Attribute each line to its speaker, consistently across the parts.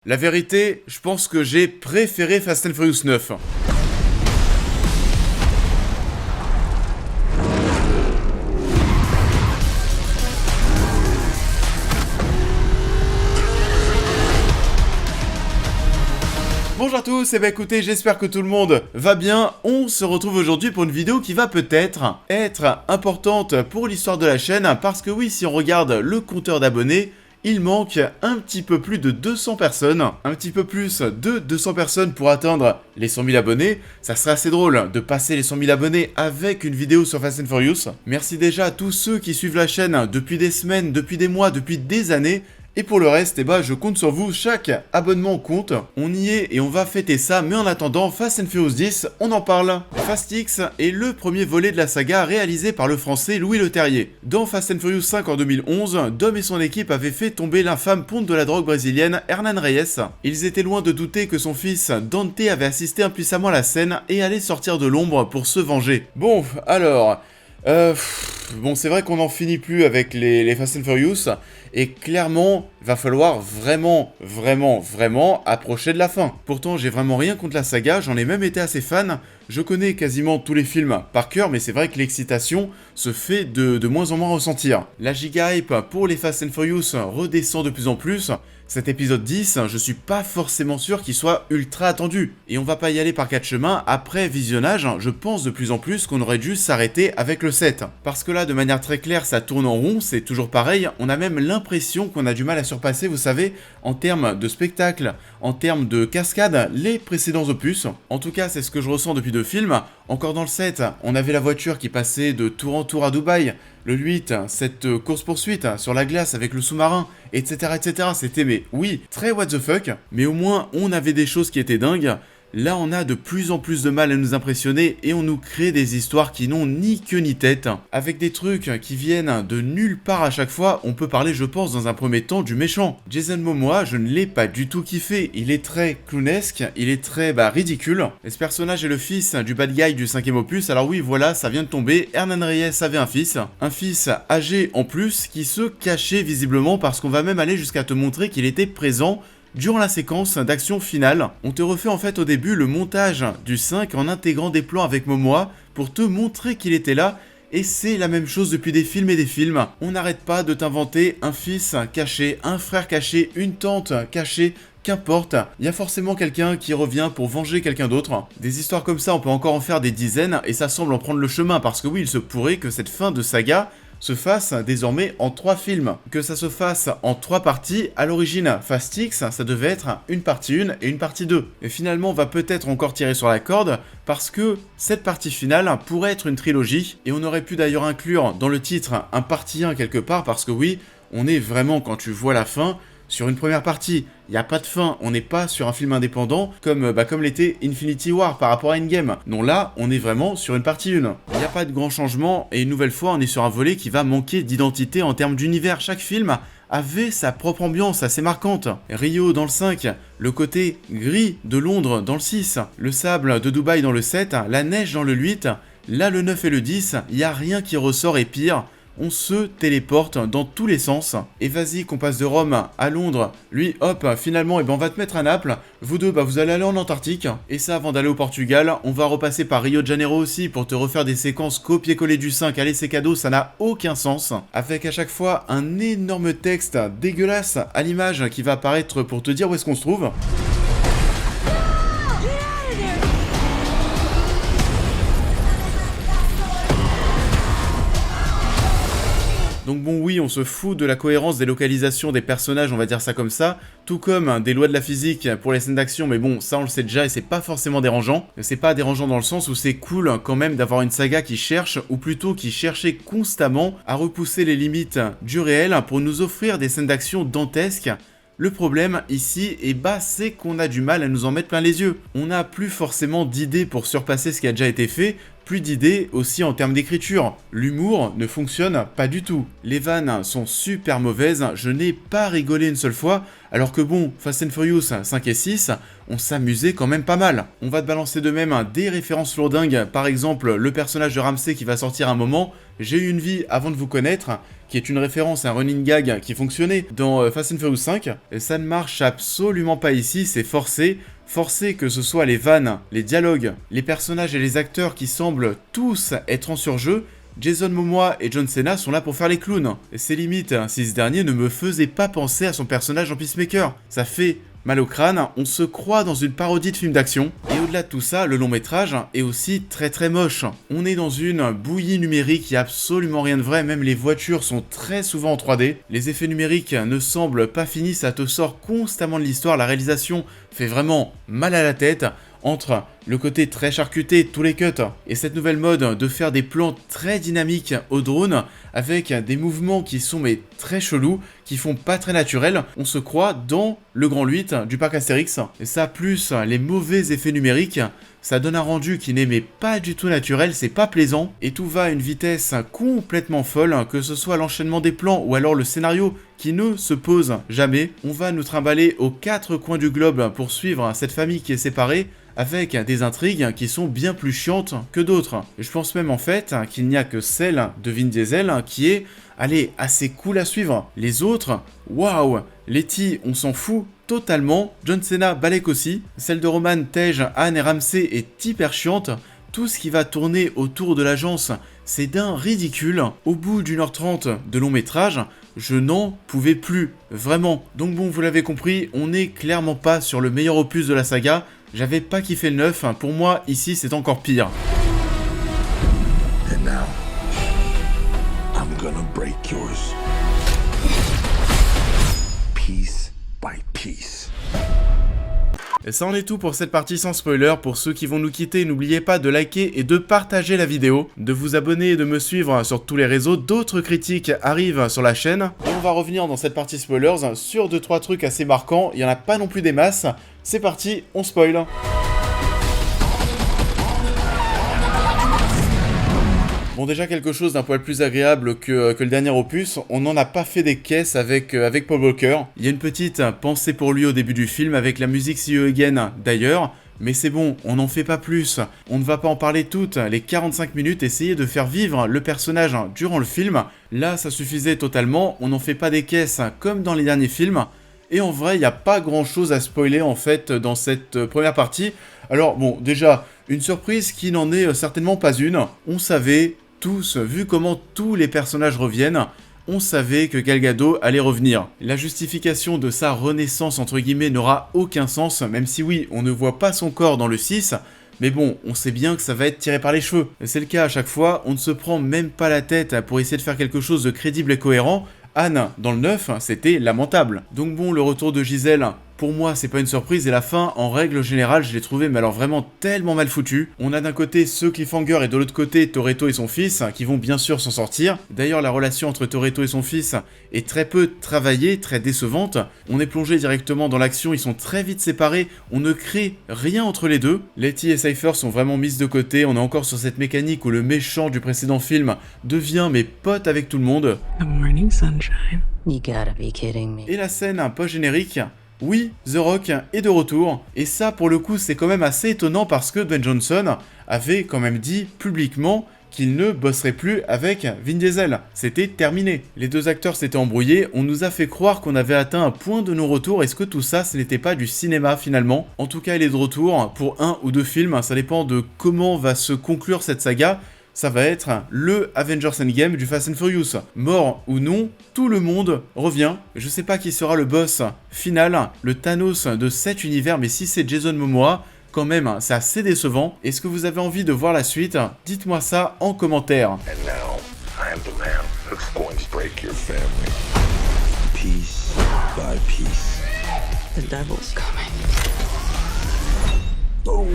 Speaker 1: La vérité, je pense que j'ai préféré Fast and Furious 9. Bonjour à tous, et bah écoutez, j'espère que tout le monde va bien. On se retrouve aujourd'hui pour une vidéo qui va peut-être être importante pour l'histoire de la chaîne, parce que oui, si on regarde le compteur d'abonnés, il manque un petit peu plus de 200 personnes, un petit peu plus de 200 personnes pour atteindre les 100 000 abonnés. Ça serait assez drôle de passer les 100 000 abonnés avec une vidéo sur Fast and Furious. Merci déjà à tous ceux qui suivent la chaîne depuis des semaines, depuis des mois, depuis des années. Et pour le reste, eh ben, je compte sur vous, chaque abonnement compte, on y est et on va fêter ça, mais en attendant, Fast and Furious 10, on en parle. Fast X est le premier volet de la saga réalisé par le français Louis Leterrier. Dans Fast and Furious 5 en 2011, Dom et son équipe avaient fait tomber l'infâme ponte de la drogue brésilienne Hernan Reyes. Ils étaient loin de douter que son fils Dante avait assisté impuissamment à la scène et allait sortir de l'ombre pour se venger. Bon, alors... Bon, c'est vrai qu'on n'en finit plus avec les Fast and Furious, et clairement, va falloir vraiment approcher de la fin. Pourtant, j'ai vraiment rien contre la saga, j'en ai même été assez fan, je connais quasiment tous les films par cœur, mais c'est vrai que l'excitation se fait de moins en moins ressentir. La giga hype pour les Fast and Furious redescend de plus en plus. Cet épisode 10, je suis pas forcément sûr qu'il soit ultra attendu. Et on va pas y aller par quatre chemins, après visionnage, je pense de plus en plus qu'on aurait dû s'arrêter avec le 7. Parce que là, de manière très claire, ça tourne en rond, c'est toujours pareil, on a même l'impression qu'on a du mal à surpasser, vous savez, en termes de spectacle, en termes de cascade, les précédents opus. En tout cas, c'est ce que je ressens depuis deux films. Encore dans le 7, on avait la voiture qui passait de tour en tour à Dubaï. Le 8, cette course-poursuite sur la glace avec le sous-marin, etc. C'était, mais oui, très what the fuck, mais au moins on avait des choses qui étaient dingues. Là, on a de plus en plus de mal à nous impressionner et on nous crée des histoires qui n'ont ni queue ni tête. Avec des trucs qui viennent de nulle part à chaque fois, on peut parler, je pense, dans un premier temps du méchant. Jason Momoa, je ne l'ai pas du tout kiffé. Il est très clownesque, il est très ridicule. Et ce personnage est le fils du bad guy du 5e opus. Alors oui, voilà, ça vient de tomber. Hernan Reyes avait un fils âgé en plus qui se cachait visiblement, parce qu'on va même aller jusqu'à te montrer qu'il était présent durant la séquence d'action finale. On te refait en fait au début le montage du 5 en intégrant des plans avec Momoa pour te montrer qu'il était là, et c'est la même chose depuis des films et des films. On n'arrête pas de t'inventer un fils caché, un frère caché, une tante cachée. Qu'importe, il y a forcément quelqu'un qui revient pour venger quelqu'un d'autre. Des histoires comme ça, on peut encore en faire des dizaines, et ça semble en prendre le chemin, parce que oui, il se pourrait que cette fin de saga se fasse désormais en 3 films. Que ça se fasse en 3 parties, à l'origine, Fast X, ça devait être une partie 1 et une partie 2. Et finalement, on va peut-être encore tirer sur la corde, parce que cette partie finale pourrait être une trilogie, et on aurait pu d'ailleurs inclure dans le titre un partie 1 quelque part, parce que oui, on est vraiment, quand tu vois la fin, sur une première partie. Il n'y a pas de fin, on n'est pas sur un film indépendant comme l'était Infinity War par rapport à Endgame. Non, là, on est vraiment sur une partie 1. Il n'y a pas de grand changement, et une nouvelle fois, on est sur un volet qui va manquer d'identité en termes d'univers. Chaque film avait sa propre ambiance assez marquante. Rio dans le 5, le côté gris de Londres dans le 6, le sable de Dubaï dans le 7, la neige dans le 8, là le 9 et le 10, il n'y a rien qui ressort, et pire, on se téléporte dans tous les sens. Et vas-y qu'on passe de Rome à Londres. Lui, hop, finalement, on va te mettre à Naples. Vous deux, vous allez aller en Antarctique. Et ça, avant d'aller au Portugal, on va repasser par Rio de Janeiro aussi pour te refaire des séquences copier-coller du 5. Allez, c'est cadeau, ça n'a aucun sens. Avec à chaque fois un énorme texte dégueulasse à l'image qui va apparaître pour te dire où est-ce qu'on se trouve. Donc bon, oui, on se fout de la cohérence des localisations des personnages, on va dire ça comme ça, tout comme des lois de la physique pour les scènes d'action, mais bon, ça on le sait déjà et c'est pas forcément dérangeant. C'est pas dérangeant dans le sens où c'est cool quand même d'avoir une saga qui cherche, ou plutôt qui cherchait constamment à repousser les limites du réel pour nous offrir des scènes d'action dantesques. Le problème ici, c'est qu'on a du mal à nous en mettre plein les yeux. On n'a plus forcément d'idées pour surpasser ce qui a déjà été fait, plus d'idées aussi en termes d'écriture. L'humour ne fonctionne pas du tout. Les vannes sont super mauvaises, je n'ai pas rigolé une seule fois, alors que bon, Fast and Furious 5 et 6, on s'amusait quand même pas mal. On va te balancer de même des références lourdingues, par exemple le personnage de Ramsey qui va sortir un moment, j'ai eu une vie avant de vous connaître, qui est une référence à un running gag qui fonctionnait dans Fast and Furious 5, et ça ne marche absolument pas ici, c'est forcé. Forcé que ce soit les vannes, les dialogues, les personnages et les acteurs qui semblent tous être en surjeu, Jason Momoa et John Cena sont là pour faire les clowns. Et c'est limite, si ce dernier ne me faisait pas penser à son personnage en Peacemaker. Ça fait mal au crâne, on se croit dans une parodie de film d'action. Et au-delà de tout ça, le long métrage est aussi très moche. On est dans une bouillie numérique, il n'y a absolument rien de vrai, même les voitures sont très souvent en 3D. Les effets numériques ne semblent pas finis, ça te sort constamment de l'histoire, la réalisation fait vraiment mal à la tête. Entre le côté très charcuté, tous les cuts, et cette nouvelle mode de faire des plans très dynamiques au drone, avec des mouvements qui sont mais très chelous, qui font pas très naturels, on se croit dans le Grand 8 du parc Astérix. Et ça, plus les mauvais effets numériques, ça donne un rendu qui n'est mais pas du tout naturel, c'est pas plaisant, et tout va à une vitesse complètement folle, que ce soit l'enchaînement des plans ou alors le scénario qui ne se pose jamais. On va nous trimballer aux 4 coins du globe pour suivre cette famille qui est séparée, avec des intrigues qui sont bien plus chiantes que d'autres. Je pense même en fait qu'il n'y a que celle de Vin Diesel qui est, allez, assez cool à suivre. Les autres, waouh, Letty, on s'en fout totalement. John Cena, balèque aussi. Celle de Roman, Tej, Anne et Ramsey est hyper chiante. Tout ce qui va tourner autour de l'agence, c'est d'un ridicule. Au bout d'1h30 de long métrage, je n'en pouvais plus, vraiment. Donc bon, vous l'avez compris, on n'est clairement pas sur le meilleur opus de la saga. J'avais pas kiffé le 9, pour moi, ici, c'est encore pire.
Speaker 2: And now, I'm gonna break yours. Piece by piece.
Speaker 1: Et ça en est tout pour cette partie sans spoiler. Pour ceux qui vont nous quitter, n'oubliez pas de liker et de partager la vidéo, de vous abonner et de me suivre sur tous les réseaux. D'autres critiques arrivent sur la chaîne. Et on va revenir dans cette partie spoilers sur 2-3 trucs assez marquants. Il n'y en a pas non plus des masses. C'est parti, on spoil. Bon, déjà quelque chose d'un poil plus agréable que le dernier opus, on n'en a pas fait des caisses avec Paul Walker. Il y a une petite pensée pour lui au début du film avec la musique See You Again d'ailleurs, mais c'est bon, on n'en fait pas plus. On ne va pas en parler toutes les 45 minutes, essayer de faire vivre le personnage durant le film. Là, ça suffisait totalement, on n'en fait pas des caisses comme dans les derniers films. Et en vrai, il n'y a pas grand chose à spoiler en fait dans cette première partie. Alors bon, déjà, une surprise qui n'en est certainement pas une. On savait tous, vu comment tous les personnages reviennent, on savait que Gal Gadot allait revenir. La justification de sa renaissance entre guillemets n'aura aucun sens, même si oui, on ne voit pas son corps dans le 6, mais bon, on sait bien que ça va être tiré par les cheveux. C'est le cas à chaque fois, on ne se prend même pas la tête pour essayer de faire quelque chose de crédible et cohérent. Anne, dans le 9, c'était lamentable. Donc bon, le retour de Giselle, pour moi, c'est pas une surprise, et la fin, en règle générale, je l'ai trouvé, mais alors vraiment tellement mal foutu. On a d'un côté ce cliffhanger et de l'autre côté Toretto et son fils, qui vont bien sûr s'en sortir. D'ailleurs, la relation entre Toretto et son fils est très peu travaillée, très décevante. On est plongé directement dans l'action, ils sont très vite séparés, on ne crée rien entre les deux. Letty et Cypher sont vraiment mises de côté, on est encore sur cette mécanique où le méchant du précédent film devient mes potes avec tout le monde.
Speaker 3: Good morning, sunshine.
Speaker 4: You gotta be kidding me.
Speaker 1: Et la scène un peu générique, oui, The Rock est de retour, et ça pour le coup c'est quand même assez étonnant parce que Dwayne Johnson avait quand même dit publiquement qu'il ne bosserait plus avec Vin Diesel. C'était terminé. Les deux acteurs s'étaient embrouillés, on nous a fait croire qu'on avait atteint un point de non-retour. Est-ce que tout ça, ce n'était pas du cinéma finalement? En tout cas, il est de retour pour 1 ou 2 films, ça dépend de comment va se conclure cette saga. Ça va être le Avengers Endgame du Fast and Furious. Mort ou non, tout le monde revient. Je sais pas qui sera le boss final, le Thanos de cet univers, mais si c'est Jason Momoa, quand même, c'est assez décevant. Est-ce que vous avez envie de voir la suite? Dites-moi ça en commentaire.
Speaker 2: And now, I am the man who's going to break your family. Piece by piece.
Speaker 3: The devil's coming.
Speaker 2: Boom.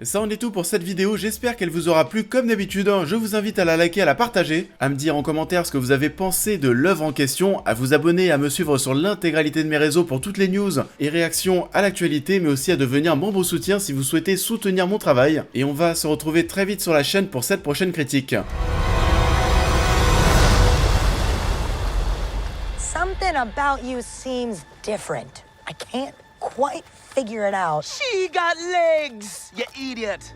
Speaker 1: Ça en est tout pour cette vidéo, j'espère qu'elle vous aura plu comme d'habitude. Je vous invite à la liker, à la partager, à me dire en commentaire ce que vous avez pensé de l'œuvre en question, à vous abonner et à me suivre sur l'intégralité de mes réseaux pour toutes les news et réactions à l'actualité, mais aussi à devenir membre soutien si vous souhaitez soutenir mon travail. Et on va se retrouver très vite sur la chaîne pour cette prochaine critique.
Speaker 5: Something about you seems different. I can't quite figure it out.
Speaker 6: She got legs, you idiot.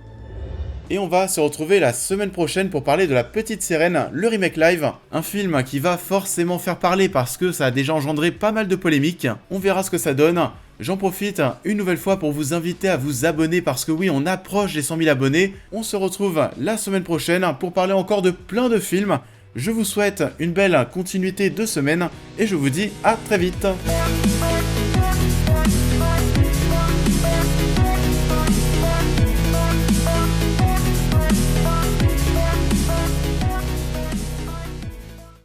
Speaker 1: Et on va se retrouver la semaine prochaine pour parler de La Petite Sirène, le remake live. Un film qui va forcément faire parler parce que ça a déjà engendré pas mal de polémiques. On verra ce que ça donne. J'en profite une nouvelle fois pour vous inviter à vous abonner parce que oui, on approche des 100 000 abonnés. On se retrouve la semaine prochaine pour parler encore de plein de films. Je vous souhaite une belle continuité de semaine et je vous dis à très vite.